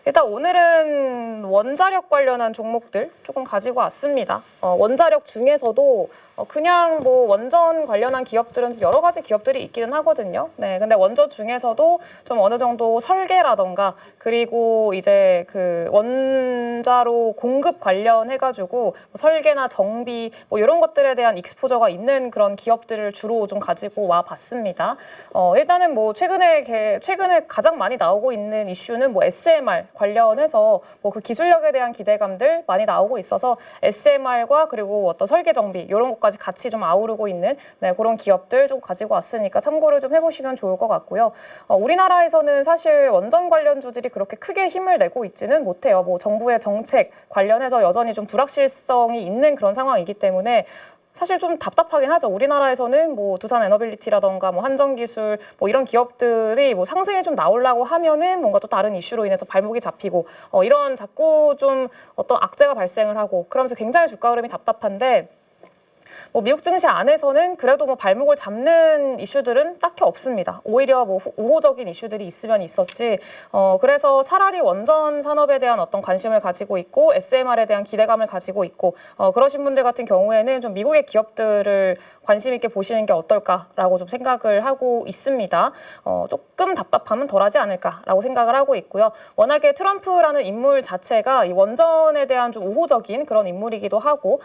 일단 오늘은 원자력 관련한 종목들 조금 가지고 왔습니다. 원자력 중에서도 그냥 뭐 원전 관련한 기업들은 여러 가지 기업들이 있기는 하거든요. 네, 근데 원전 중에서도 좀 어느 정도 설계라던가 그리고 이제 그 원자로 공급 관련해가지고 뭐 설계나 정비 뭐 이런 것들에 대한 익스포저가 있는 그런 기업들을 주로 좀 가지고 와 봤습니다. 일단은 뭐 최근에 가장 많이 나오고 있는 이슈는 뭐 SMR 관련해서 뭐 그 기술력에 대한 기대감들 많이 나오고 있어서 SMR과 그리고 어떤 설계 정비 이런 것까지 같이 좀 아우르고 있는 그런 기업들 좀 가지고 왔으니까 참고를 좀 해보시면 좋을 것 같고요. 우리나라에서는 사실 원전 관련주들이 그렇게 크게 힘을 내고 있지는 못해요. 뭐 정부의 정책 관련해서 여전히 좀 불확실성이 있는 그런 상황이기 때문에 사실 좀 답답하긴 하죠. 우리나라에서는 뭐 두산 에너빌리티라던가 뭐 한전기술 뭐 이런 기업들이 뭐 상승에 좀 나오려고 하면은 뭔가 또 다른 이슈로 인해서 발목이 잡히고 이런 자꾸 좀 어떤 악재가 발생을 하고 그러면서 굉장히 주가 흐름이 답답한데 뭐 미국 증시 안에서는 그래도 뭐 발목을 잡는 이슈들은 딱히 없습니다. 오히려 뭐 우호적인 이슈들이 있으면 있었지. 그래서 차라리 원전 산업에 대한 어떤 관심을 가지고 있고 SMR에 대한 기대감을 가지고 있고 그러신 분들 같은 경우에는 좀 미국의 기업들을 관심 있게 보시는 게 어떨까라고 좀 생각을 하고 있습니다. 조금 답답함은 덜하지 않을까라고 생각을 하고 있고요. 워낙에 트럼프라는 인물 자체가 이 원전에 대한 좀 우호적인 그런 인물이기도 하고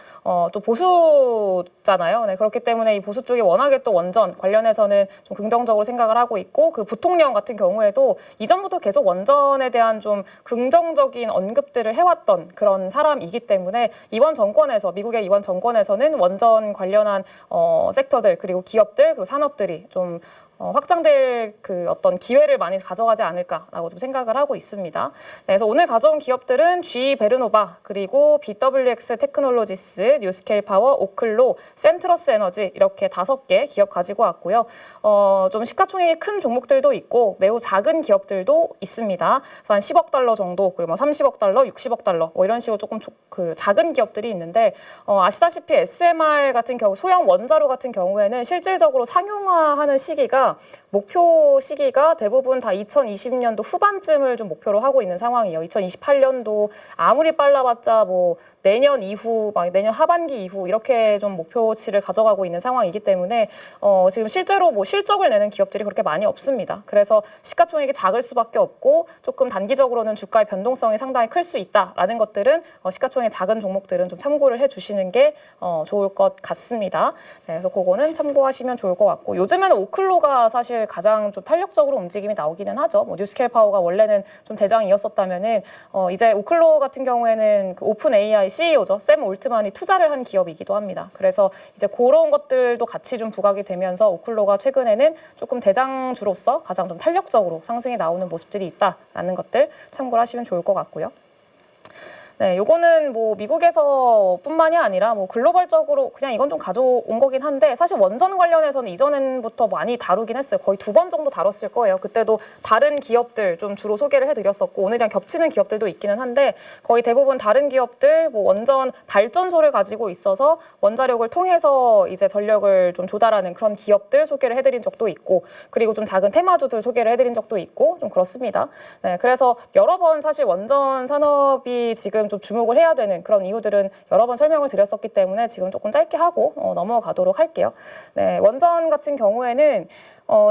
또 보수잖아요. 네, 그렇기 때문에 이 보수 쪽이 워낙에 또 원전 관련해서는 좀 긍정적으로 생각을 하고 있고 그 부통령 같은 경우에도 이전부터 계속 원전에 대한 좀 긍정적인 언급들을 해왔던 그런 사람이기 때문에 미국의 이번 정권에서는 원전 관련한 섹터들 그리고 기업들 그리고 산업들이 좀 확장될 그 어떤 기회를 많이 가져가지 않을까라고 좀 생각을 하고 있습니다. 네, 그래서 오늘 가져온 기업들은 GE 베르노바 그리고 BWX 테크놀로지스, 뉴스케일 파워, 오클로, 센트러스 에너지 이렇게 5개 기업 가지고 왔고요. 좀 시가총액이 큰 종목들도 있고 매우 작은 기업들도 있습니다. 그래서 한 10억 달러 정도 그리고 뭐 30억 달러, 60억 달러 뭐 이런 식으로 조금 그 작은 기업들이 있는데 아시다시피 SMR 같은 경우 소형 원자로 같은 경우에는 실질적으로 상용화하는 목표 시기가 대부분 다 2020년도 후반쯤을 좀 목표로 하고 있는 상황이에요. 2028년도 아무리 빨라봤자 뭐 내년 이후, 막 내년 하반기 이후 이렇게 좀 목표치를 가져가고 있는 상황이기 때문에 지금 실제로 뭐 실적을 내는 기업들이 그렇게 많이 없습니다. 그래서 시가총액이 작을 수밖에 없고 조금 단기적으로는 주가의 변동성이 상당히 클 수 있다라는 것들은 시가총액 작은 종목들은 좀 참고를 해주시는 게 좋을 것 같습니다. 네, 그래서 그거는 참고하시면 좋을 것 같고 요즘에는 오클로가 사실 가장 좀 탄력적으로 움직임이 나오기는 하죠. 뭐 뉴스케일 파워가 원래는 좀 대장이었었다면은 이제 오클로 같은 경우에는 그 오픈 AI CEO죠. 샘 올트만이 투자를 한 기업이기도 합니다. 그래서 이제 그런 것들도 같이 좀 부각이 되면서 오클로가 최근에는 조금 대장주로서 가장 좀 탄력적으로 상승이 나오는 모습들이 있다라는 것들 참고를 하시면 좋을 것 같고요. 네, 요거는 뭐 미국에서뿐만이 아니라 뭐 글로벌적으로 그냥 이건 좀 가져온 거긴 한데 사실 원전 관련해서는 이전부터 많이 다루긴 했어요. 거의 2번 정도 다뤘을 거예요. 그때도 다른 기업들 좀 주로 소개를 해드렸었고 오늘이랑 겹치는 기업들도 있기는 한데 거의 대부분 다른 기업들 뭐 원전 발전소를 가지고 있어서 원자력을 통해서 이제 전력을 좀 조달하는 그런 기업들 소개를 해드린 적도 있고 그리고 좀 작은 테마주들 소개를 해드린 적도 있고 좀 그렇습니다. 네, 그래서 여러 번 사실 원전 산업이 지금 좀 주목을 해야 되는 그런 이유들은 여러 번 설명을 드렸었기 때문에 지금 조금 짧게 하고 넘어가도록 할게요. 네, 원전 같은 경우에는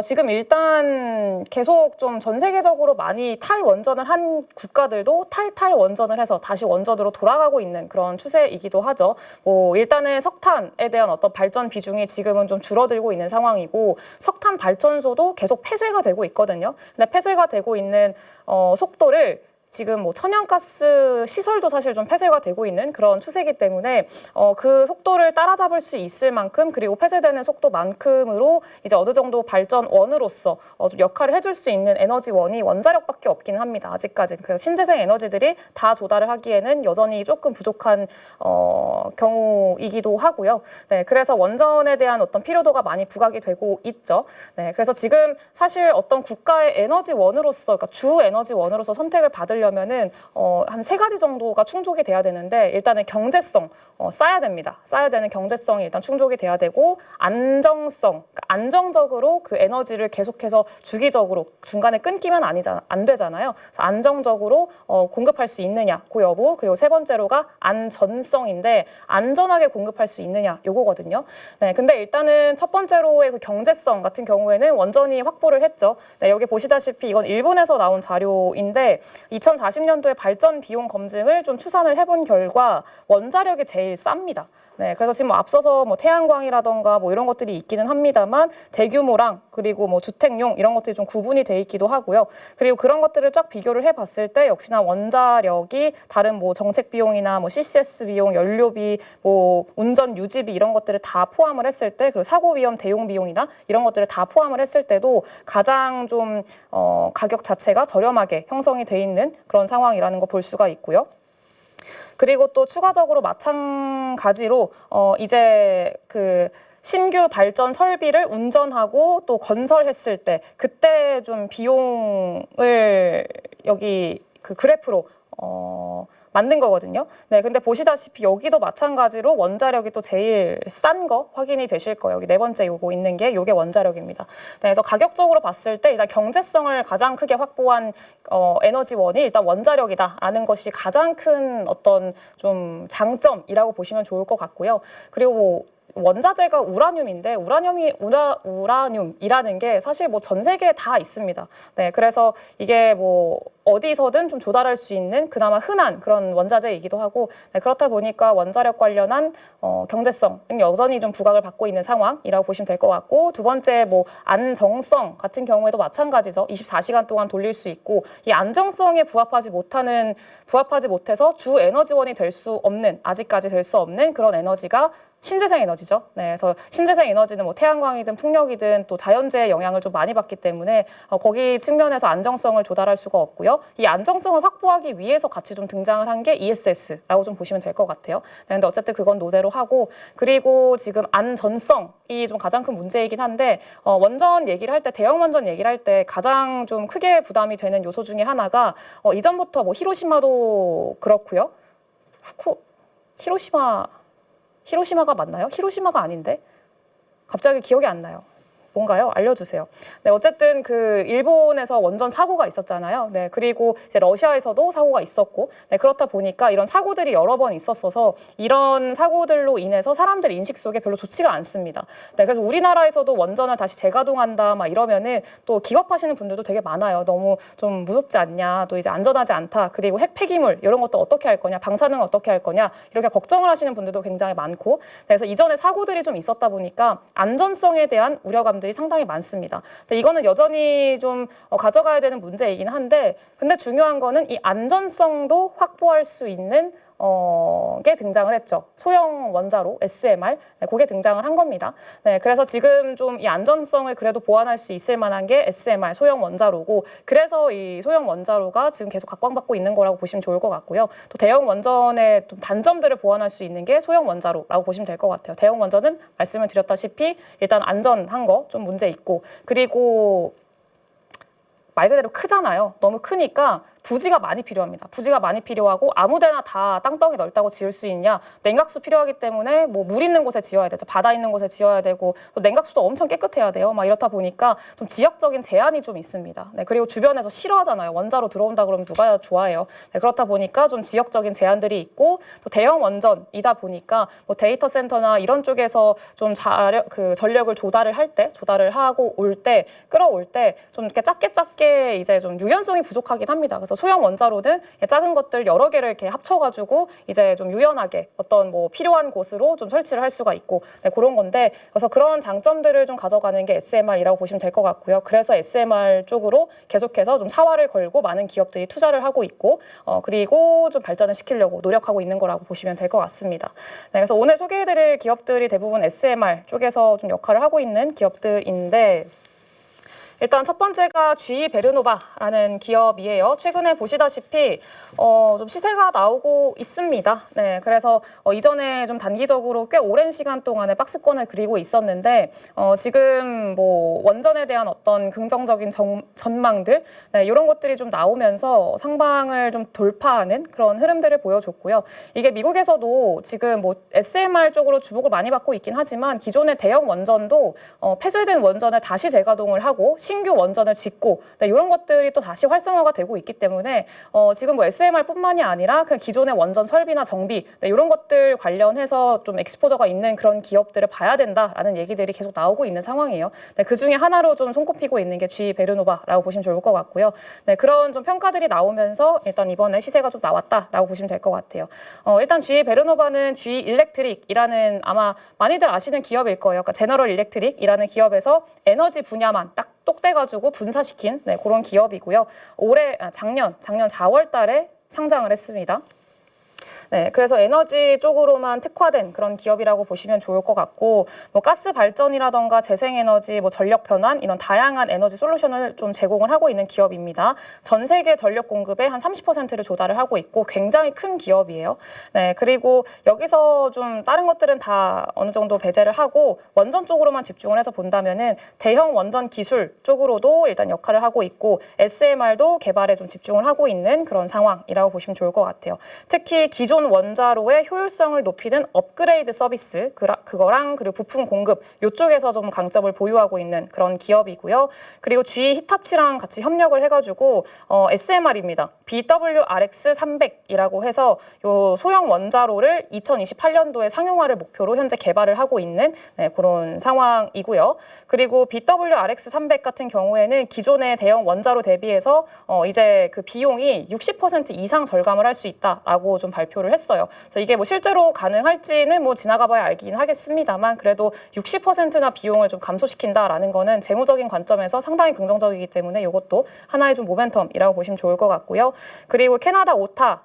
지금 일단 계속 좀 전 세계적으로 많이 탈원전을 한 국가들도 탈원전을 해서 다시 원전으로 돌아가고 있는 그런 추세이기도 하죠. 뭐 일단은 석탄에 대한 어떤 발전 비중이 지금은 좀 줄어들고 있는 상황이고 석탄 발전소도 계속 폐쇄가 되고 있거든요. 근데 폐쇄가 되고 있는 속도를 지금 뭐 천연가스 시설도 사실 좀 폐쇄가 되고 있는 그런 추세이기 때문에 그 속도를 따라잡을 수 있을 만큼 그리고 폐쇄되는 속도만큼으로 이제 어느 정도 발전원으로서 좀 역할을 해줄 수 있는 에너지원이 원자력밖에 없기는 합니다. 아직까지는. 그래서 신재생 에너지들이 다 조달을 하기에는 여전히 조금 부족한 경우이기도 하고요. 네, 그래서 원전에 대한 어떤 필요도가 많이 부각이 되고 있죠. 네, 그래서 지금 사실 어떤 국가의 에너지원으로서, 그러니까 주 에너지원으로서 선택을 받으려고 만들려면은 한 3가지 정도가 충족이 돼야 되는데 일단은 경제성 쌓아야 됩니다. 쌓아야 되는 경제성이 일단 충족이 돼야 되고 안정성, 그러니까 안정적으로 그 에너지를 계속해서 주기적으로 중간에 끊기면 안 되잖아요. 그래서 안정적으로 공급할 수 있느냐, 그 여부. 그리고 3번째로가 안전성인데 안전하게 공급할 수 있느냐, 요거거든요. 네, 근데 일단은 첫 번째로의 그 경제성 같은 경우에는 원전이 확보를 했죠. 네, 여기 보시다시피 이건 일본에서 나온 자료인데 2040년도에 발전 비용 검증을 좀 추산을 해본 결과 원자력이 제일 쌉니다. 네, 그래서 지금 앞서서 태양광이라던가 이런 것들이 있기는 합니다만 대규모랑 그리고 주택용 이런 것들이 좀 구분이 돼 있기도 하고요. 그리고 그런 것들을 쫙 비교를 해봤을 때 역시나 원자력이 다른 정책 비용이나 CCS 비용, 연료비, 운전 유지비 이런 것들을 다 포함을 했을 때 그리고 사고 위험 대용 비용이나 이런 것들을 다 포함을 했을 때도 가장 좀 가격 자체가 저렴하게 형성이 돼 있는 그런 상황이라는 거 볼 수가 있고요. 그리고 또 추가적으로 마찬가지로 이제 그 신규 발전 설비를 운전하고 또 건설했을 때 그때 좀 비용을 여기 그 그래프로 만든 거거든요. 네, 근데 보시다시피 여기도 마찬가지로 원자력이 또 제일 싼 거 확인이 되실 거예요. 여기 4번째 요거 있는 게 요게 원자력입니다. 네, 그래서 가격적으로 봤을 때 일단 경제성을 가장 크게 확보한 에너지원이 일단 원자력이다라는 것이 가장 큰 어떤 좀 장점이라고 보시면 좋을 것 같고요. 그리고 원자재가 우라늄인데 우라늄이라는 게 사실 전 세계에 다 있습니다. 네, 그래서 이게 어디서든 좀 조달할 수 있는 그나마 흔한 그런 원자재이기도 하고 네, 그렇다 보니까 원자력 관련한 경제성은 여전히 좀 부각을 받고 있는 상황이라고 보시면 될 것 같고 두 번째 안정성 같은 경우에도 마찬가지죠. 24시간 동안 돌릴 수 있고 이 안정성에 부합하지 못해서 주 에너지원이 될 수 없는 아직까지 될 수 없는 그런 에너지가 신재생 에너지죠. 네, 그래서 신재생 에너지는 태양광이든 풍력이든 또 자연재해의 영향을 좀 많이 받기 때문에 거기 측면에서 안정성을 조달할 수가 없고요. 이 안정성을 확보하기 위해서 같이 좀 등장을 한 게 ESS라고 좀 보시면 될 것 같아요. 네, 근데 어쨌든 그건 노대로 하고 그리고 지금 안전성이 좀 가장 큰 문제이긴 한데 원전 얘기를 할 때 대형 원전 얘기를 할 때 가장 좀 크게 부담이 되는 요소 중에 하나가 이전부터 히로시마도 그렇고요. 히로시마가 맞나요? 히로시마가 아닌데? 갑자기 기억이 안 나요. 뭔가요? 알려주세요. 네, 어쨌든 그 일본에서 원전 사고가 있었잖아요. 네, 그리고 이제 러시아에서도 사고가 있었고, 네, 그렇다 보니까 이런 사고들이 여러 번 있었어서 이런 사고들로 인해서 사람들 인식 속에 별로 좋지가 않습니다. 네, 그래서 우리나라에서도 원전을 다시 재가동한다 막 이러면은 또 기겁하시는 분들도 되게 많아요. 너무 좀 무섭지 않냐, 또 이제 안전하지 않다. 그리고 핵 폐기물 이런 것도 어떻게 할 거냐, 방사능 어떻게 할 거냐 이렇게 걱정을 하시는 분들도 굉장히 많고, 그래서 이전에 사고들이 좀 있었다 보니까 안전성에 대한 우려감 들이 상당히 많습니다. 근데 이거는 여전히 좀 가져가야 되는 문제이긴 한데 근데 중요한 거는 이 안전성도 확보할 수 있는 게 등장을 했죠. 소형 원자로 SMR, 네, 그게 등장을 한 겁니다. 네, 그래서 지금 좀 이 안전성을 그래도 보완할 수 있을 만한 게 SMR 소형 원자로고 그래서 이 소형 원자로가 지금 계속 각광받고 있는 거라고 보시면 좋을 것 같고요. 또 대형 원전의 좀 단점들을 보완할 수 있는 게 소형 원자로라고 보시면 될 것 같아요. 대형 원전은 말씀을 드렸다시피 일단 안전한 거 좀 문제 있고 그리고 말 그대로 크잖아요. 너무 크니까 부지가 많이 필요합니다. 부지가 많이 필요하고 아무데나 다 땅덩이 넓다고 지을 수 있냐. 냉각수 필요하기 때문에 물 있는 곳에 지어야 되죠. 바다 있는 곳에 지어야 되고 또 냉각수도 엄청 깨끗해야 돼요. 막 이렇다 보니까 좀 지역적인 제한이 좀 있습니다. 네, 그리고 주변에서 싫어하잖아요. 원자로 들어온다 그러면 누가 좋아해요. 네, 그렇다 보니까 좀 지역적인 제한들이 있고 또 대형 원전이다 보니까 데이터 센터나 이런 쪽에서 좀 전력을 조달을 하고 끌어올 때 좀 이렇게 작게 이제 좀 유연성이 부족하긴 합니다. 그래서 소형 원자로는 작은 것들 여러 개를 이렇게 합쳐가지고 이제 좀 유연하게 어떤 필요한 곳으로 좀 설치를 할 수가 있고 네, 그런 건데 그래서 그런 장점들을 좀 가져가는 게 SMR이라고 보시면 될 것 같고요. 그래서 SMR 쪽으로 계속해서 좀 사활을 걸고 많은 기업들이 투자를 하고 있고 그리고 좀 발전을 시키려고 노력하고 있는 거라고 보시면 될 것 같습니다. 네, 그래서 오늘 소개해드릴 기업들이 대부분 SMR 쪽에서 좀 역할을 하고 있는 기업들인데 일단 첫 번째가 GE 베르노바라는 기업이에요. 최근에 보시다시피 좀 시세가 나오고 있습니다. 네, 그래서 이전에 좀 단기적으로 꽤 오랜 시간 동안에 박스권을 그리고 있었는데 지금 뭐 원전에 대한 어떤 긍정적인 전망들 네, 이런 것들이 좀 나오면서 상방을 좀 돌파하는 그런 흐름들을 보여줬고요. 이게 미국에서도 지금 뭐 SMR 쪽으로 주목을 많이 받고 있긴 하지만 기존의 대형 원전도 폐쇄된 원전을 다시 재가동을 하고 신규 원전을 짓고 네, 이런 것들이 또 다시 활성화가 되고 있기 때문에 지금 뭐 SMR뿐만이 아니라 그 기존의 원전 설비나 정비 네, 이런 것들 관련해서 좀 엑스포저가 있는 그런 기업들을 봐야 된다라는 얘기들이 계속 나오고 있는 상황이에요. 네, 그 중에 하나로 좀 손꼽히고 있는 게 GE 베르노바라고 보시면 좋을 것 같고요. 네, 그런 좀 평가들이 나오면서 일단 이번에 시세가 좀 나왔다라고 보시면 될 것 같아요. 일단 GE 베르노바는 GE 일렉트릭이라는 아마 많이들 아시는 기업일 거예요. 그러니까 제너럴 일렉트릭이라는 기업에서 에너지 분야만 딱 똑떼가지고 분사시킨 네, 그런 기업이고요. 작년 4월 달에 상장을 했습니다. 네, 그래서 에너지 쪽으로만 특화된 그런 기업이라고 보시면 좋을 것 같고, 뭐 가스 발전이라던가 재생에너지, 뭐 전력 변환 이런 다양한 에너지 솔루션을 좀 제공을 하고 있는 기업입니다. 전 세계 전력 공급의 한 30%를 조달을 하고 있고 굉장히 큰 기업이에요. 네, 그리고 여기서 좀 다른 것들은 다 어느 정도 배제를 하고 원전 쪽으로만 집중을 해서 본다면은 대형 원전 기술 쪽으로도 일단 역할을 하고 있고 SMR도 개발에 좀 집중을 하고 있는 그런 상황이라고 보시면 좋을 것 같아요. 특히 기존 원자로의 효율성을 높이는 업그레이드 서비스, 그거랑 그리고 부품 공급 이쪽에서 좀 강점을 보유하고 있는 그런 기업이고요. 그리고 GE 히타치랑 같이 협력을 해가지고 SMR입니다. BWRX300이라고 해서 요 소형 원자로를 2028년도에 상용화를 목표로 현재 개발을 하고 있는 네, 그런 상황이고요. 그리고 BWRX300 같은 경우에는 기존의 대형 원자로 대비해서 이제 그 비용이 60% 이상 절감을 할 수 있다라고 좀 발표를 했어요. 이게 뭐 실제로 가능할지는 뭐 지나가봐야 알긴 하겠습니다만 그래도 60%나 비용을 좀 감소시킨다라는 거는 재무적인 관점에서 상당히 긍정적이기 때문에 이것도 하나의 좀 모멘텀이라고 보시면 좋을 것 같고요. 그리고 캐나다 오타와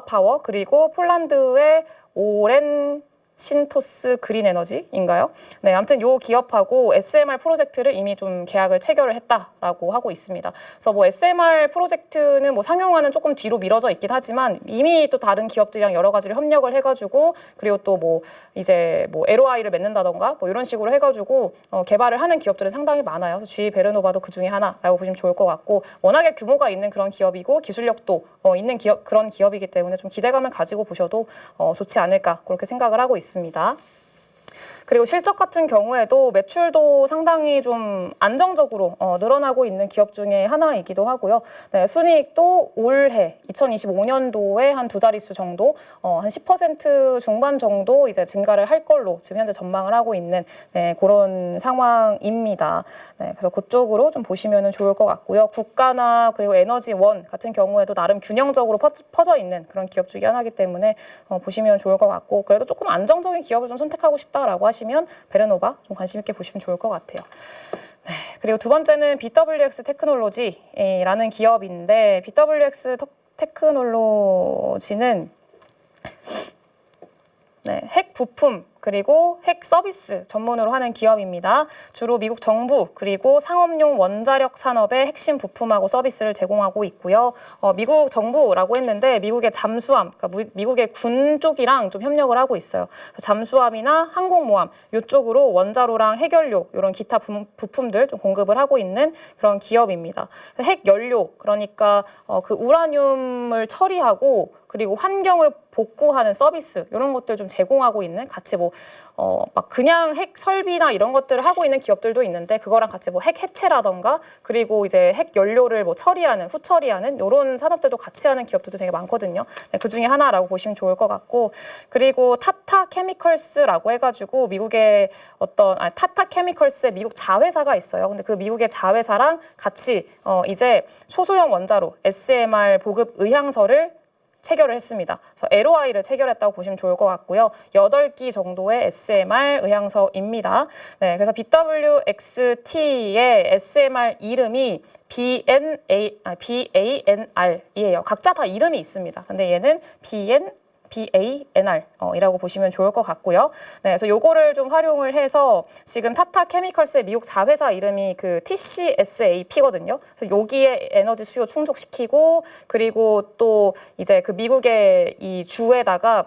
파워 그리고 폴란드의 오렌 신토스 그린 에너지인가요? 네, 아무튼 요 기업하고 SMR 프로젝트를 이미 좀 계약을 체결을 했다라고 하고 있습니다. 그래서 뭐 SMR 프로젝트는 뭐 상용화는 조금 뒤로 미뤄져 있긴 하지만 이미 또 다른 기업들이랑 여러 가지를 협력을 해가지고 그리고 또 뭐 이제 뭐 LOI를 맺는다던가 뭐 이런 식으로 해가지고 개발을 하는 기업들은 상당히 많아요. GE 베르노바도 그 중에 하나라고 보시면 좋을 것 같고 워낙에 규모가 있는 그런 기업이고 기술력도 있는 그런 기업이기 때문에 좀 기대감을 가지고 보셔도 좋지 않을까 그렇게 생각을 하고 있습니다. 그리고 실적 같은 경우에도 매출도 상당히 좀 안정적으로 늘어나고 있는 기업 중에 하나이기도 하고요. 네, 순이익도 올해 2025년도에 한 두 자릿수 정도, 한 10% 중반 정도 이제 증가를 할 걸로 지금 현재 전망을 하고 있는 네, 그런 상황입니다. 네, 그래서 그쪽으로 좀 보시면 좋을 것 같고요. 국가나 그리고 에너지원 같은 경우에도 나름 균형적으로 퍼져 있는 그런 기업 중에 하나이기 때문에 보시면 좋을 것 같고 그래도 조금 안정적인 기업을 좀 선택하고 싶다라고 하시면 베르노바 좀 관심 있게 보시면 좋을 것 같아요. 네, 그리고 두 번째는 BWX 테크놀로지라는 기업인데 BWX 테크놀로지는 네, 핵 부품 그리고 핵 서비스 전문으로 하는 기업입니다. 주로 미국 정부 그리고 상업용 원자력 산업의 핵심 부품하고 서비스를 제공하고 있고요. 미국 정부라고 했는데 미국의 잠수함, 그러니까 미국의 군 쪽이랑 좀 협력을 하고 있어요. 잠수함이나 항공모함 이쪽으로 원자로랑 핵연료 이런 기타 부품들 좀 공급을 하고 있는 그런 기업입니다. 핵연료 그러니까 그 우라늄을 처리하고 그리고 환경을 복구하는 서비스 이런 것들 좀 제공하고 있는 같이 뭐 막 그냥 핵 설비나 이런 것들을 하고 있는 기업들도 있는데 그거랑 같이 뭐 핵 해체라던가 그리고 이제 핵 연료를 뭐 처리하는 후처리하는 이런 산업들도 같이 하는 기업들도 되게 많거든요. 네, 그 중에 하나라고 보시면 좋을 것 같고 그리고 타타 케미컬스라고 해가지고 미국의 타타 케미컬스의 미국 자회사가 있어요. 근데 그 미국의 자회사랑 같이 이제 초소형 원자로 SMR 보급 의향서를 체결을 했습니다. 그래서 LOI를 체결했다고 보시면 좋을 것 같고요. 8기 정도의 SMR 의향서입니다. 네, 그래서 BWXT의 SMR 이름이 BANR이에요. 각자 다 이름이 있습니다. 근데 얘는 BANR이라고 보시면 좋을 것 같고요. 네, 그래서 요거를 좀 활용을 해서 지금 타타 케미컬스의 미국 자회사 이름이 그 TCSAP거든요. 그래서 여기에 에너지 수요 충족시키고 그리고 또 이제 그 미국의 이 주에다가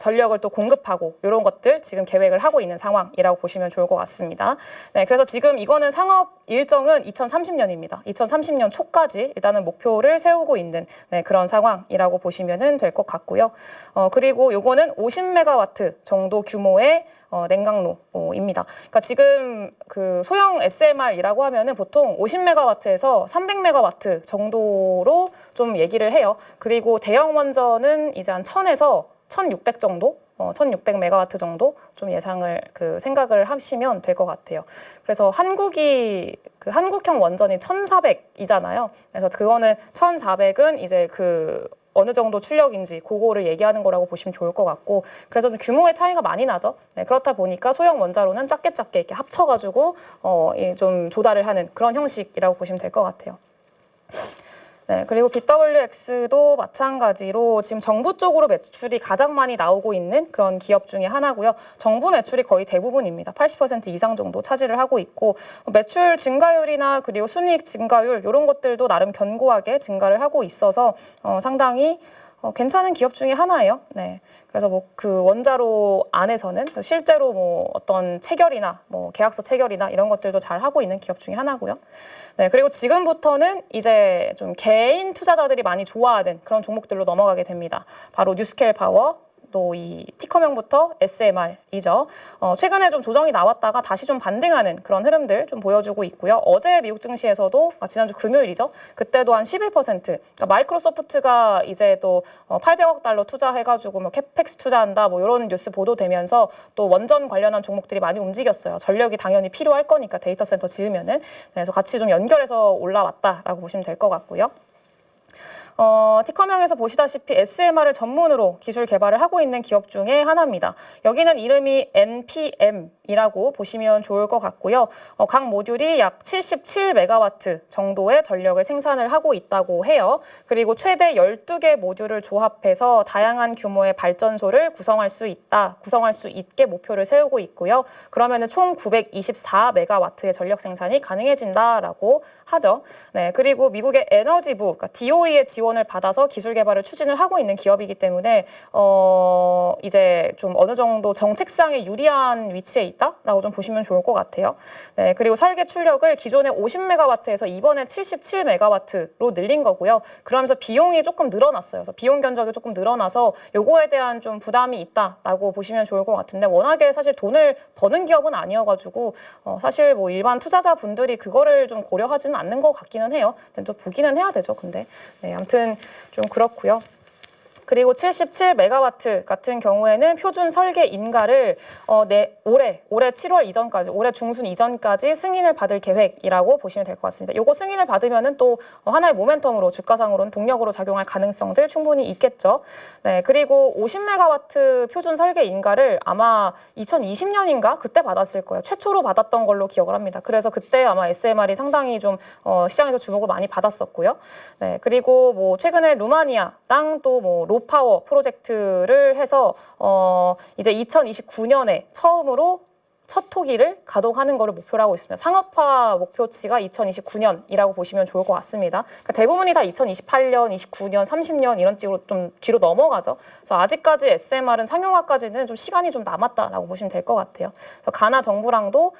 전력을 또 공급하고 이런 것들 지금 계획을 하고 있는 상황이라고 보시면 좋을 것 같습니다. 네, 그래서 지금 이거는 상업 일정은 2030년입니다. 2030년 초까지 일단은 목표를 세우고 있는 그런 상황이라고 보시면 될 것 같고요. 그리고 요거는 50메가와트 정도 규모의 냉각로입니다. 그러니까 지금 그 소형 SMR이라고 하면은 보통 50메가와트에서 300메가와트 정도로 좀 얘기를 해요. 그리고 대형 원전은 이제 한 1000에서 1600 정도, 1600메가와트 정도 좀 예상을 생각을 하시면 될 것 같아요. 그래서 한국이 그 한국형 원전이 1400이잖아요. 그래서 그거는 1400은 이제 어느 정도 출력인지 그거를 얘기하는 거라고 보시면 좋을 것 같고 그래서 좀 규모의 차이가 많이 나죠. 네, 그렇다 보니까 소형 원자로는 작게 이렇게 합쳐가지고 좀 조달을 하는 그런 형식이라고 보시면 될 것 같아요. 네, 그리고 BWX도 마찬가지로 지금 정부 쪽으로 매출이 가장 많이 나오고 있는 그런 기업 중에 하나고요. 정부 매출이 거의 대부분입니다. 80% 이상 정도 차지를 하고 있고 매출 증가율이나 그리고 순이익 증가율 이런 것들도 나름 견고하게 증가를 하고 있어서 상당히 괜찮은 기업 중에 하나예요. 네. 그래서 뭐 그 원자로 안에서는 실제로 뭐 어떤 체결이나 뭐 계약서 체결이나 이런 것들도 잘 하고 있는 기업 중에 하나고요. 네. 그리고 지금부터는 이제 좀 개인 투자자들이 많이 좋아하는 그런 종목들로 넘어가게 됩니다. 바로 뉴스케일 파워. 또 이 티커명부터 SMR이죠. 최근에 좀 조정이 나왔다가 다시 좀 반등하는 그런 흐름들 좀 보여주고 있고요. 어제 미국 증시에서도 지난주 금요일이죠. 그때도 한 11%. 그러니까 마이크로소프트가 이제 또 800억 달러 투자해가지고 뭐 캐펙스 투자한다 뭐 이런 뉴스 보도되면서 또 원전 관련한 종목들이 많이 움직였어요. 전력이 당연히 필요할 거니까 데이터 센터 지으면은. 그래서 같이 좀 연결해서 올라왔다라고 보시면 될 것 같고요. 티커명에서 보시다시피 SMR을 전문으로 기술 개발을 하고 있는 기업 중에 하나입니다. 여기는 이름이 NPM이라고 보시면 좋을 것 같고요. 각 모듈이 약 77메가와트 정도의 전력을 생산을 하고 있다고 해요. 그리고 최대 12개 모듈을 조합해서 다양한 규모의 발전소를 구성할 수 있게 목표를 세우고 있고요. 그러면은 총 924메가와트의 전력 생산이 가능해진다라고 하죠. 네, 그리고 미국의 에너지부, 그러니까 DOE의 지원을 받아서 기술 개발을 추진을 하고 있는 기업이기 때문에 이제 좀 어느 정도 정책상에 유리한 위치에 있다라고 좀 보시면 좋을 것 같아요. 네, 그리고 설계 출력을 기존의 50메가와트에서 이번에 77메가와트로 늘린 거고요. 그러면서 비용이 조금 늘어났어요. 그래서 비용 견적이 조금 늘어나서 요거에 대한 좀 부담이 있다라고 보시면 좋을 것 같은데 워낙에 사실 돈을 버는 기업은 아니어가지고 사실 뭐 일반 투자자분들이 그거를 좀 고려하지는 않는 것 같기는 해요. 근데 또 보기는 해야 되죠. 근데 네, 아무튼 좀 그렇고요. 그리고 77메가와트 같은 경우에는 표준 설계 인가를 올해 7월 이전까지, 올해 중순 이전까지 승인을 받을 계획이라고 보시면 될 것 같습니다. 요거 승인을 받으면은 또 하나의 모멘텀으로 주가상으로는 동력으로 작용할 가능성들 충분히 있겠죠. 네, 그리고 50메가와트 표준 설계 인가를 아마 2020년인가 그때 받았을 거예요. 최초로 받았던 걸로 기억을 합니다. 그래서 그때 아마 SMR이 상당히 좀 시장에서 주목을 많이 받았었고요. 네, 그리고 뭐 최근에 루마니아랑 또 뭐 로파워 프로젝트를 해서 이제 2029년에 처음으로 첫 토기를 가동하는 것을 목표로 하고 있습니다. 상업화 목표치가 2029년이라고 보시면 좋을 것 같습니다. 그러니까 대부분이 다 2028년, 29년, 30년 이런 쪽으로 좀 뒤로 넘어가죠. 그래서 아직까지 SMR은 상용화까지는 좀 시간이 좀 남았다라고 보시면 될 것 같아요. 그래서 가나 정부랑도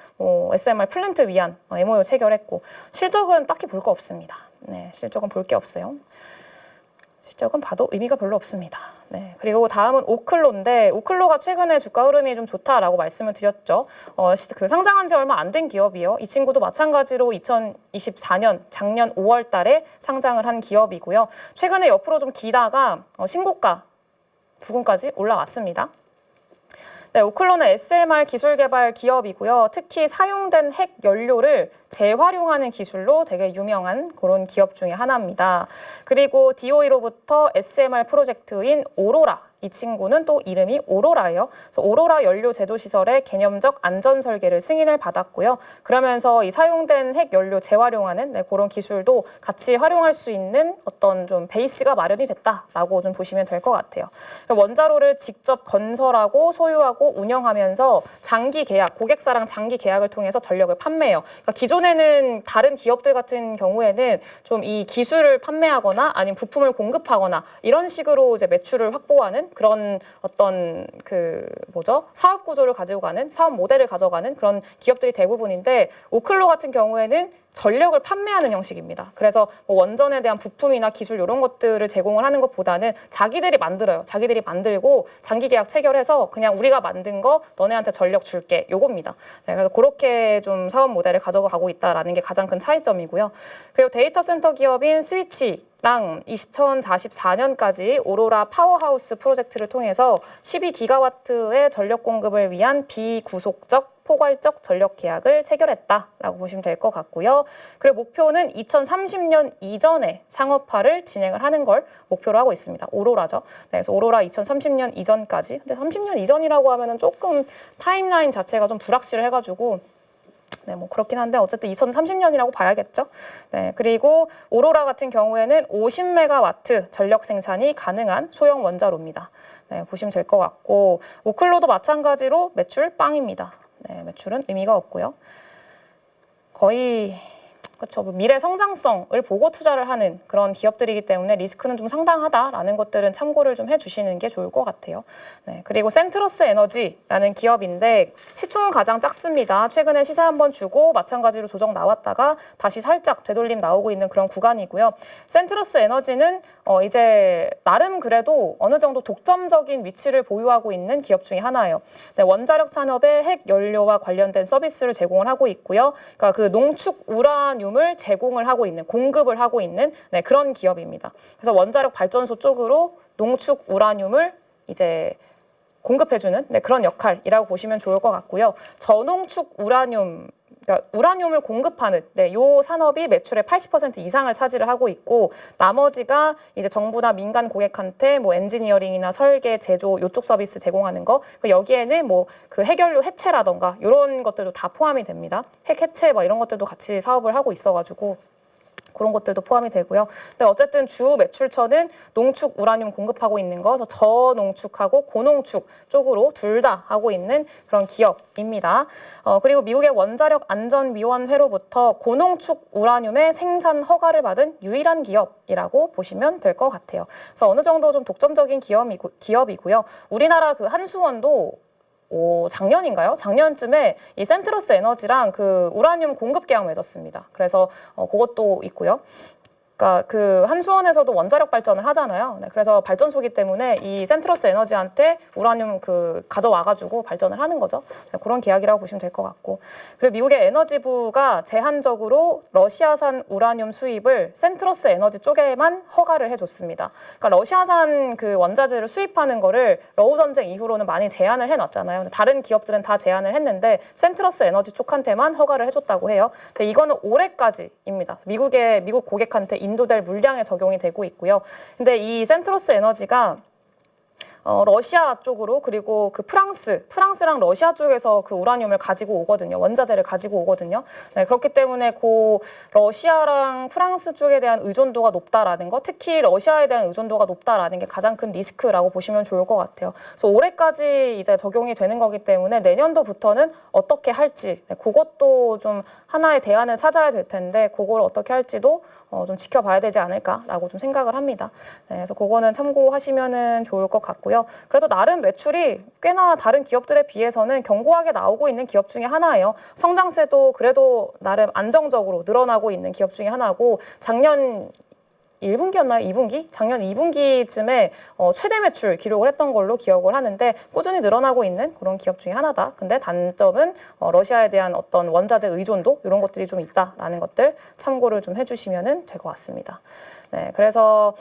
SMR 플랜트 위한 MOU 체결했고 실적은 딱히 볼 거 없습니다. 네, 실적은 볼 게 없어요. 실적은 봐도 의미가 별로 없습니다. 네, 그리고 다음은 오클로인데 오클로가 최근에 주가 흐름이 좀 좋다라고 말씀을 드렸죠. 그 상장한 지 얼마 안 된 기업이에요. 이 친구도 마찬가지로 2024년 작년 5월 달에 상장을 한 기업이고요. 최근에 옆으로 좀 기다가 신고가 부근까지 올라왔습니다. 네, 오클로는 SMR 기술 개발 기업이고요. 특히 사용된 핵 연료를 재활용하는 기술로 되게 유명한 그런 기업 중에 하나입니다. 그리고 DOE로부터 SMR 프로젝트인 오로라, 이 친구는 또 이름이 오로라예요. 그래서 오로라 연료 제조 시설의 개념적 안전 설계를 승인을 받았고요. 그러면서 이 사용된 핵 연료 재활용하는 그런 기술도 같이 활용할 수 있는 어떤 좀 베이스가 마련이 됐다라고 좀 보시면 될 것 같아요. 원자로를 직접 건설하고 소유하고 운영하면서 장기 계약, 고객사랑 장기 계약을 통해서 전력을 판매해요. 그러니까 기존에는 다른 기업들 같은 경우에는 좀 이 기술을 판매하거나 아니면 부품을 공급하거나 이런 식으로 이제 매출을 확보하는 그런 어떤 사업 구조를 가지고 가는, 사업 모델을 가져가는 그런 기업들이 대부분인데, 오클로 같은 경우에는 전력을 판매하는 형식입니다. 그래서 뭐 원전에 대한 부품이나 기술 이런 것들을 제공을 하는 것보다는 자기들이 만들어요. 자기들이 만들고 장기 계약 체결해서 그냥 우리가 만든 거 너네한테 전력 줄게, 요겁니다. 네, 그래서 그렇게 좀 사업 모델을 가져가고 있다라는 게 가장 큰 차이점이고요. 그리고 데이터 센터 기업인 스위치랑 2044년까지 오로라 파워하우스 프로젝트를 통해서 12기가와트의 전력 공급을 위한 비구속적 포괄적 전력 계약을 체결했다라고 보시면 될 것 같고요. 그리고 목표는 2030년 이전에 상업화를 진행을 하는 걸 목표로 하고 있습니다. 오로라죠. 네, 그래서 오로라 2030년 이전까지. 근데 30년 이전이라고 하면은 조금 타임라인 자체가 좀 불확실해가지고. 네, 뭐 그렇긴 한데 어쨌든 2030년이라고 봐야겠죠. 네, 그리고 오로라 같은 경우에는 50메가와트 전력 생산이 가능한 소형 원자로입니다. 네, 보시면 될 것 같고, 오클로도 마찬가지로 매출 빵입니다. 네, 매출은 의미가 없고요. 거의 그렇죠. 미래 성장성을 보고 투자를 하는 그런 기업들이기 때문에 리스크는 좀 상당하다라는 것들은 참고를 좀 해주시는 게 좋을 것 같아요. 네, 그리고 센트러스 에너지라는 기업인데 시총은 가장 작습니다. 최근에 시세 한번 주고 마찬가지로 조정 나왔다가 다시 살짝 되돌림 나오고 있는 그런 구간이고요. 센트러스 에너지는 이제 나름 그래도 어느 정도 독점적인 위치를 보유하고 있는 기업 중에 하나예요. 네, 원자력 산업의 핵 연료와 관련된 서비스를 제공을 하고 있고요. 그러니까 그 농축 우라늄 을 제공을 하고 있는, 공급을 하고 있는 그런 기업입니다. 그래서 원자력 발전소 쪽으로 농축 우라늄을 이제 공급해주는 그런 역할이라고 보시면 좋을 것 같고요. 저농축 우라늄, 그러니까 우라늄을 공급하는 요 산업이 매출의 80% 이상을 차지를 하고 있고, 나머지가 이제 정부나 민간 고객한테 뭐 엔지니어링이나 설계, 제조 요쪽 서비스 제공하는 거, 여기에는 뭐 그 핵연료 해체라던가 이런 것들도 다 포함이 됩니다. 핵 해체 뭐 이런 것들도 같이 사업을 하고 있어가지고 그런 것들도 포함이 되고요. 근데 어쨌든 주 매출처는 농축 우라늄 공급하고 있는 거, 저농축하고 고농축 쪽으로 둘 다 하고 있는 그런 기업입니다. 그리고 미국의 원자력 안전위원회로부터 고농축 우라늄의 생산 허가를 받은 유일한 기업이라고 보시면 될 것 같아요. 그래서 어느 정도 좀 독점적인 기업이고요. 우리나라 그 한수원도 작년인가요? 작년쯤에 이 센트러스 에너지랑 그 우라늄 공급 계약 맺었습니다. 그래서 그것도 있고요. 그러니까 그 한수원에서도 원자력 발전을 하잖아요. 네, 그래서 발전소기 때문에 이 센트러스 에너지한테 우라늄 가져와가지고 발전을 하는 거죠. 네, 그런 계약이라고 보시면 될 것 같고. 그리고 미국의 에너지부가 제한적으로 러시아산 우라늄 수입을 센트러스 에너지 쪽에만 허가를 해줬습니다. 그러니까 러시아산 그 원자재를 수입하는 거를 러우 전쟁 이후로는 많이 제한을 해놨잖아요. 다른 기업들은 다 제한을 했는데 센트러스 에너지 쪽한테만 허가를 해줬다고 해요. 근데 이거는 올해까지입니다. 미국 고객한테 인도될 물량에 적용이 되고 있고요. 근데 이 센트러스 에너지가 러시아 쪽으로, 그리고 그 프랑스랑 러시아 쪽에서 그 우라늄을 가지고 오거든요. 원자재를 가지고 오거든요. 네, 그렇기 때문에 그 러시아랑 프랑스 쪽에 대한 의존도가 높다라는 거, 특히 러시아에 대한 의존도가 높다라는 게 가장 큰 리스크라고 보시면 좋을 것 같아요. 그래서 올해까지 이제 적용이 되는 거기 때문에 내년도부터는 어떻게 할지, 그것도 좀 하나의 대안을 찾아야 될 텐데 그걸 어떻게 할지도 좀 지켜봐야 되지 않을까라고 좀 생각을 합니다. 네, 그래서 그거는 참고하시면은 좋을 것 같고요. 그래도 나름 매출이 꽤나 다른 기업들에 비해서는 견고하게 나오고 있는 기업 중에 하나예요. 성장세도 그래도 나름 안정적으로 늘어나고 있는 기업 중에 하나고, 작년 1분기였나요? 2분기? 작년 2분기쯤에 최대 매출 기록을 했던 걸로 기억을 하는데 꾸준히 늘어나고 있는 그런 기업 중에 하나다. 근데 단점은 러시아에 대한 어떤 원자재 의존도 이런 것들이 좀 있다라는 것들 참고를 좀 해주시면 될 것 같습니다. 네, 그래서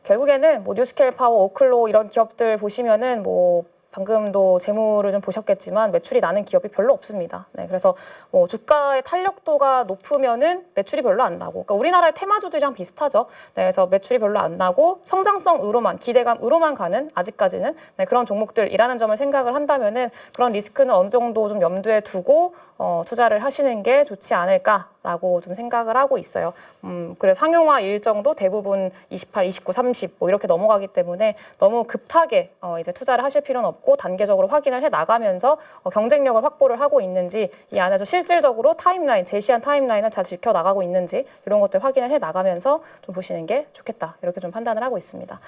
결국에는 뭐 뉴스케일 파워, 오클로 이런 기업들 보시면은 뭐 방금도 재무를 좀 보셨겠지만 매출이 나는 기업이 별로 없습니다. 네, 그래서 뭐 주가의 탄력도가 높으면은 매출이 별로 안 나고, 그러니까 우리나라의 테마주들이랑 비슷하죠. 네, 그래서 매출이 별로 안 나고 성장성으로만, 기대감으로만 가는 아직까지는 네, 그런 종목들이라는 점을 생각을 한다면은 그런 리스크는 어느 정도 좀 염두에 두고 투자를 하시는 게 좋지 않을까라고 좀 생각을 하고 있어요. 그래서 상용화 일정도 대부분 28, 29, 30 뭐 이렇게 넘어가기 때문에 너무 급하게 이제 투자를 하실 필요는 없고 단계적으로 확인을 해 나가면서 경쟁력을 확보를 하고 있는지, 이 안에서 실질적으로 타임라인, 제시한 타임라인을 잘 지켜 나가고 있는지 이런 것들 확인을 해 나가면서 좀 보시는 게 좋겠다, 이렇게 좀 판단을 하고 있습니다.